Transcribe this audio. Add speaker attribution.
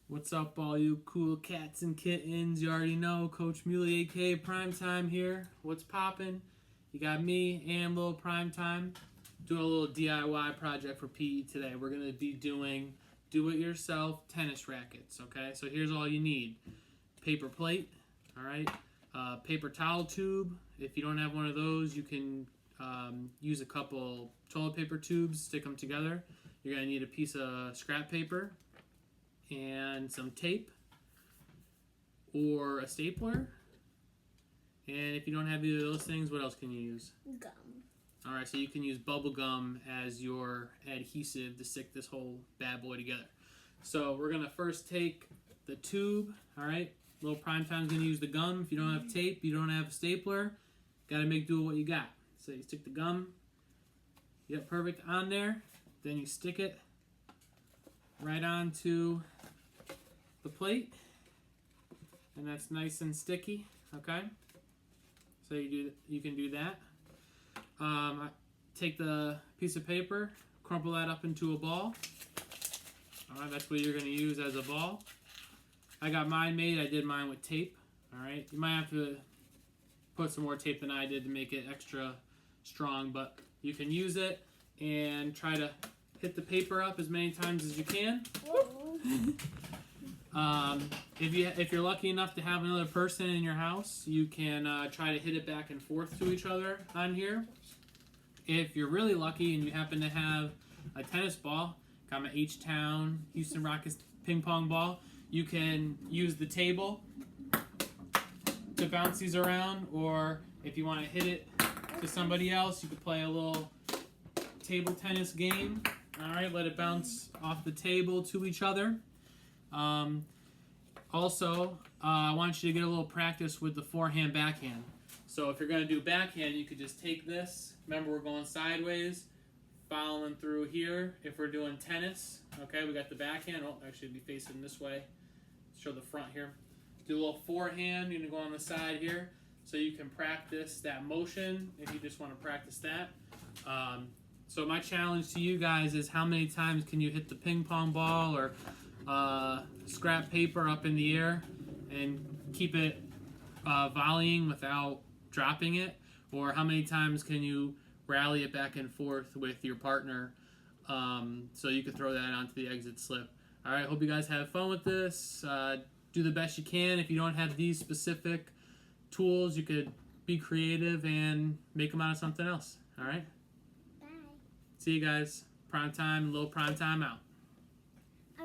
Speaker 1: What's up, all you cool cats and kittens? You already know, Coach Muley, aka Primetime here. What's poppin'? You got me and Little Primetime doing a little DIY project for PE today. We're gonna be doing do-it-yourself tennis rackets. Okay, so here's all you need: paper plate, all right, paper towel tube. If you don't have one of those, you can use a couple toilet paper tubes, stick them together. You're gonna need a piece of scrap paper and some tape or a stapler. And if you don't have either of those things, what else can you use?
Speaker 2: Gum.
Speaker 1: Alright, so you can use bubble gum as your adhesive to stick this whole bad boy together. So we're going to first take the tube, alright? Little Primetime's going to use the gum. If you don't have tape, you don't have a stapler, got to make do with what you got. So you stick the gum, yep, perfect, on there. Then you stick it right onto the plate, and that's nice and sticky. Okay, so you can do that. Take the piece of paper, crumple that up into a ball. All right, that's what you're going to use as a ball. I got mine made. I did mine with tape. All right, you might have to put some more tape than I did to make it extra strong, but you can use it and try to hit the paper up as many times as you can. If you're lucky enough to have another person in your house, you can try to hit it back and forth to each other on here. If you're really lucky and you happen to have a tennis ball, got my H-Town Houston Rockets ping pong ball, you can use the table to bounce these around, or if you want to hit it to somebody else, you could play a little table tennis game. All right, let it bounce off the table to each other. Also, I want you to get a little practice with the forehand, backhand. So if you're going to do backhand, you could just take this. Remember, we're going sideways, following through here. If we're doing tennis, okay, we got the backhand. Oh, actually, be facing this way. Show the front here. Do a little forehand. You're going to go on the side here, so you can practice that motion if you just want to practice that. So my challenge to you guys is, how many times can you hit the ping pong ball or scrap paper up in the air and keep it volleying without dropping it? Or how many times can you rally it back and forth with your partner so you can throw that onto the exit slip? All right, hope you guys have fun with this. Do the best you can. If you don't have these specific tools, you could be creative and make them out of something else. All right?
Speaker 2: Bye.
Speaker 1: See you guys. Prime time, Little Prime Time out.